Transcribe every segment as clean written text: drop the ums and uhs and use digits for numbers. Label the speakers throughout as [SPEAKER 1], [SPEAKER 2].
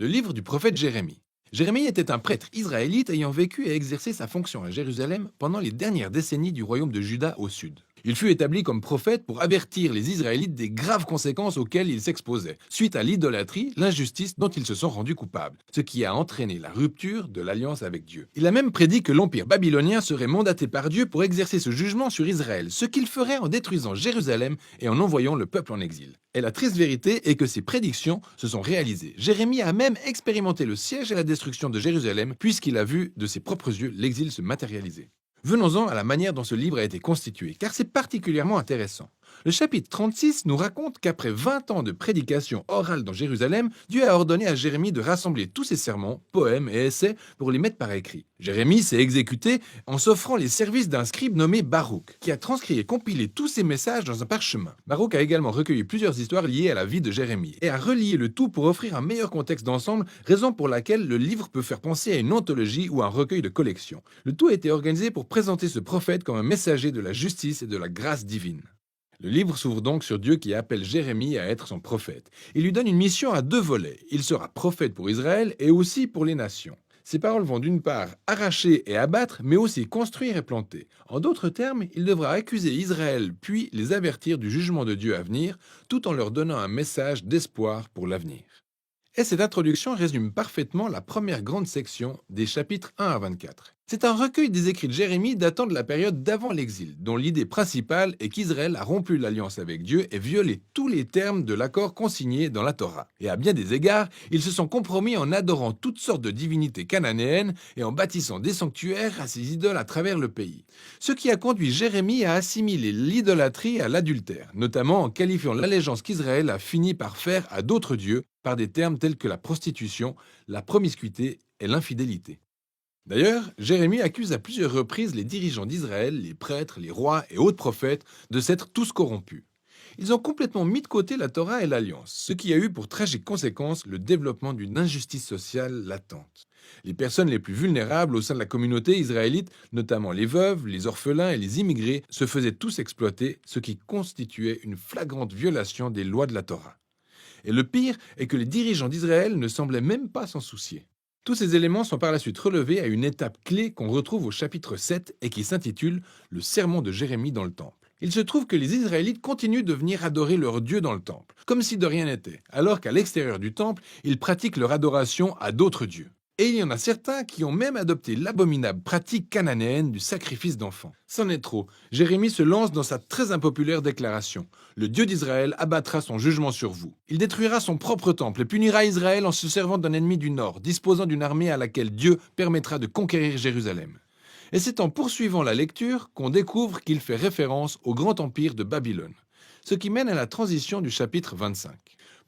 [SPEAKER 1] Le livre du prophète Jérémie. Jérémie était un prêtre israélite ayant vécu et exercé sa fonction à Jérusalem pendant les dernières décennies du royaume de Juda au sud. Il fut établi comme prophète pour avertir les Israélites des graves conséquences auxquelles ils s'exposaient, suite à l'idolâtrie, l'injustice dont ils se sont rendus coupables, ce qui a entraîné la rupture de l'alliance avec Dieu. Il a même prédit que l'empire babylonien serait mandaté par Dieu pour exercer ce jugement sur Israël, ce qu'il ferait en détruisant Jérusalem et en envoyant le peuple en exil. Et la triste vérité est que ces prédictions se sont réalisées. Jérémie a même expérimenté le siège et la destruction de Jérusalem, puisqu'il a vu de ses propres yeux l'exil se matérialiser. Venons-en à la manière dont ce livre a été constitué, car c'est particulièrement intéressant. Le chapitre 36 nous raconte qu'après 20 ans de prédication orale dans Jérusalem, Dieu a ordonné à Jérémie de rassembler tous ses sermons, poèmes et essais pour les mettre par écrit. Jérémie s'est exécuté en s'offrant les services d'un scribe nommé Baruch, qui a transcrit et compilé tous ces messages dans un parchemin. Baruch a également recueilli plusieurs histoires liées à la vie de Jérémie et a relié le tout pour offrir un meilleur contexte d'ensemble, raison pour laquelle le livre peut faire penser à une anthologie ou un recueil de collection. Le tout a été organisé pour présenter ce prophète comme un messager de la justice et de la grâce divine. Le livre s'ouvre donc sur Dieu qui appelle Jérémie à être son prophète. Il lui donne une mission à deux volets. Il sera prophète pour Israël et aussi pour les nations. Ses paroles vont d'une part arracher et abattre, mais aussi construire et planter. En d'autres termes, il devra accuser Israël puis les avertir du jugement de Dieu à venir, tout en leur donnant un message d'espoir pour l'avenir. Et cette introduction résume parfaitement la première grande section des chapitres 1 à 24. C'est un recueil des écrits de Jérémie datant de la période d'avant l'exil, dont l'idée principale est qu'Israël a rompu l'alliance avec Dieu et violé tous les termes de l'accord consigné dans la Torah. Et à bien des égards, ils se sont compromis en adorant toutes sortes de divinités cananéennes et en bâtissant des sanctuaires à ces idoles à travers le pays. Ce qui a conduit Jérémie à assimiler l'idolâtrie à l'adultère, notamment en qualifiant l'allégeance qu'Israël a fini par faire à d'autres dieux par des termes tels que la prostitution, la promiscuité et l'infidélité. D'ailleurs, Jérémie accuse à plusieurs reprises les dirigeants d'Israël, les prêtres, les rois et autres prophètes de s'être tous corrompus. Ils ont complètement mis de côté la Torah et l'Alliance, ce qui a eu pour tragique conséquence le développement d'une injustice sociale latente. Les personnes les plus vulnérables au sein de la communauté israélite, notamment les veuves, les orphelins et les immigrés, se faisaient tous exploiter, ce qui constituait une flagrante violation des lois de la Torah. Et le pire est que les dirigeants d'Israël ne semblaient même pas s'en soucier. Tous ces éléments sont par la suite relevés à une étape clé qu'on retrouve au chapitre 7 et qui s'intitule « Le sermon de Jérémie dans le temple ». Il se trouve que les Israélites continuent de venir adorer leur Dieu dans le temple, comme si de rien n'était, alors qu'à l'extérieur du temple, ils pratiquent leur adoration à d'autres dieux. Et il y en a certains qui ont même adopté l'abominable pratique cananéenne du sacrifice d'enfants. C'en est trop. Jérémie se lance dans sa très impopulaire déclaration. Le Dieu d'Israël abattra son jugement sur vous. Il détruira son propre temple et punira Israël en se servant d'un ennemi du nord, disposant d'une armée à laquelle Dieu permettra de conquérir Jérusalem. Et c'est en poursuivant la lecture qu'on découvre qu'il fait référence au grand empire de Babylone. Ce qui mène à la transition du chapitre 25.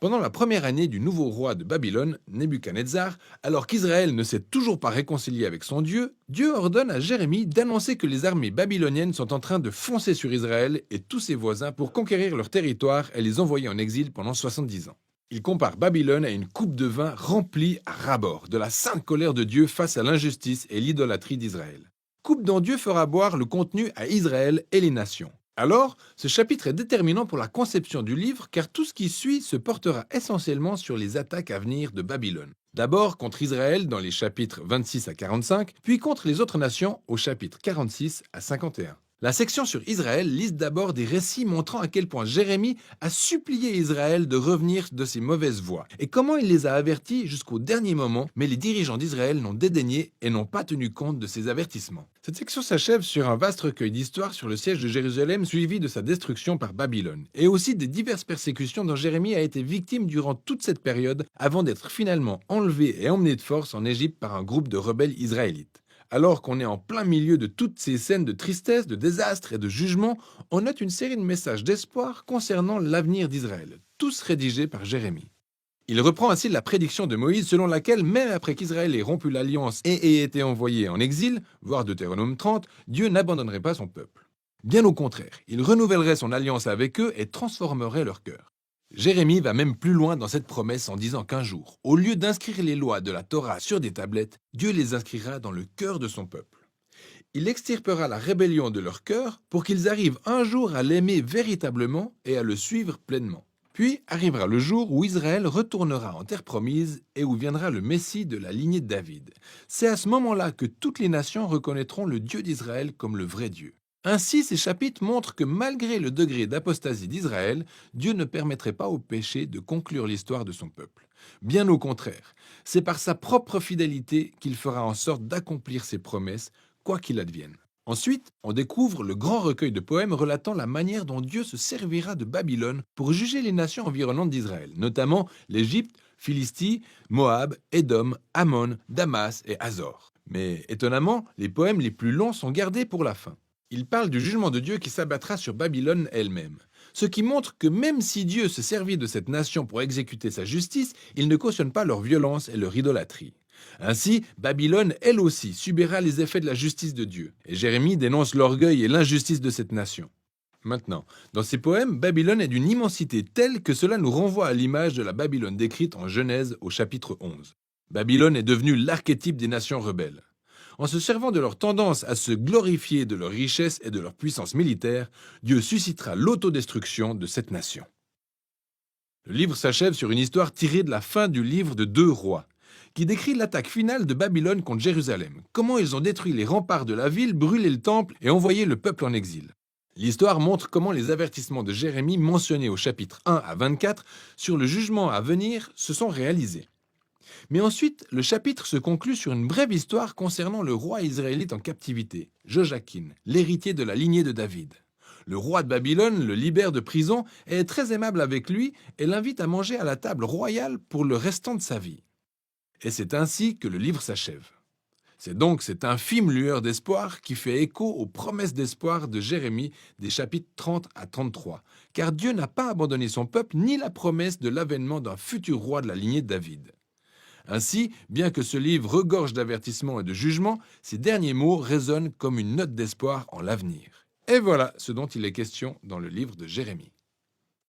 [SPEAKER 1] Pendant la première année du nouveau roi de Babylone, Nebuchadnezzar, alors qu'Israël ne s'est toujours pas réconcilié avec son Dieu, Dieu ordonne à Jérémie d'annoncer que les armées babyloniennes sont en train de foncer sur Israël et tous ses voisins pour conquérir leur territoire et les envoyer en exil pendant 70 ans. Il compare Babylone à une coupe de vin remplie à ras-bord de la sainte colère de Dieu face à l'injustice et l'idolâtrie d'Israël. Coupe dont Dieu fera boire le contenu à Israël et les nations. Alors, ce chapitre est déterminant pour la conception du livre car tout ce qui suit se portera essentiellement sur les attaques à venir de Babylone. D'abord contre Israël dans les chapitres 26 à 45, puis contre les autres nations au chapitre 46 à 51. La section sur Israël liste d'abord des récits montrant à quel point Jérémie a supplié Israël de revenir de ses mauvaises voies et comment il les a avertis jusqu'au dernier moment, mais les dirigeants d'Israël n'ont dédaigné et n'ont pas tenu compte de ces avertissements. Cette section s'achève sur un vaste recueil d'histoires sur le siège de Jérusalem suivi de sa destruction par Babylone et aussi des diverses persécutions dont Jérémie a été victime durant toute cette période avant d'être finalement enlevé et emmené de force en Égypte par un groupe de rebelles israélites. Alors qu'on est en plein milieu de toutes ces scènes de tristesse, de désastre et de jugement, on note une série de messages d'espoir concernant l'avenir d'Israël, tous rédigés par Jérémie. Il reprend ainsi la prédiction de Moïse selon laquelle, même après qu'Israël ait rompu l'alliance et ait été envoyé en exil, voire Deutéronome 30, Dieu n'abandonnerait pas son peuple. Bien au contraire, il renouvellerait son alliance avec eux et transformerait leur cœur. Jérémie va même plus loin dans cette promesse en disant qu'un jour, au lieu d'inscrire les lois de la Torah sur des tablettes, Dieu les inscrira dans le cœur de son peuple. Il extirpera la rébellion de leur cœur pour qu'ils arrivent un jour à l'aimer véritablement et à le suivre pleinement. Puis arrivera le jour où Israël retournera en terre promise et où viendra le Messie de la lignée de David. C'est à ce moment-là que toutes les nations reconnaîtront le Dieu d'Israël comme le vrai Dieu. Ainsi, ces chapitres montrent que malgré le degré d'apostasie d'Israël, Dieu ne permettrait pas au péché de conclure l'histoire de son peuple. Bien au contraire, c'est par sa propre fidélité qu'il fera en sorte d'accomplir ses promesses, quoi qu'il advienne. Ensuite, on découvre le grand recueil de poèmes relatant la manière dont Dieu se servira de Babylone pour juger les nations environnantes d'Israël, notamment l'Égypte, Philistie, Moab, Édom, Ammon, Damas et Hazor. Mais étonnamment, les poèmes les plus longs sont gardés pour la fin. Ils parlent du jugement de Dieu qui s'abattra sur Babylone elle-même. Ce qui montre que même si Dieu se servit de cette nation pour exécuter sa justice, il ne cautionne pas leur violence et leur idolâtrie. Ainsi, Babylone, elle aussi, subira les effets de la justice de Dieu. Et Jérémie dénonce l'orgueil et l'injustice de cette nation. Maintenant, dans ces poèmes, Babylone est d'une immensité telle que cela nous renvoie à l'image de la Babylone décrite en Genèse au chapitre 11. Babylone est devenue l'archétype des nations rebelles. En se servant de leur tendance à se glorifier de leur richesse et de leur puissance militaire, Dieu suscitera l'autodestruction de cette nation. Le livre s'achève sur une histoire tirée de la fin du livre de 2 rois, qui décrit l'attaque finale de Babylone contre Jérusalem, comment ils ont détruit les remparts de la ville, brûlé le temple et envoyé le peuple en exil. L'histoire montre comment les avertissements de Jérémie mentionnés au chapitre 1 à 24 sur le jugement à venir se sont réalisés. Mais ensuite, le chapitre se conclut sur une brève histoire concernant le roi israélite en captivité, Joachim, l'héritier de la lignée de David. Le roi de Babylone le libère de prison et est très aimable avec lui et l'invite à manger à la table royale pour le restant de sa vie. Et c'est ainsi que le livre s'achève. C'est donc cette infime lueur d'espoir qui fait écho aux promesses d'espoir de Jérémie des chapitres 30 à 33, car Dieu n'a pas abandonné son peuple ni la promesse de l'avènement d'un futur roi de la lignée de David. Ainsi, bien que ce livre regorge d'avertissements et de jugements, ces derniers mots résonnent comme une note d'espoir en l'avenir. Et voilà ce dont il est question dans le livre de Jérémie.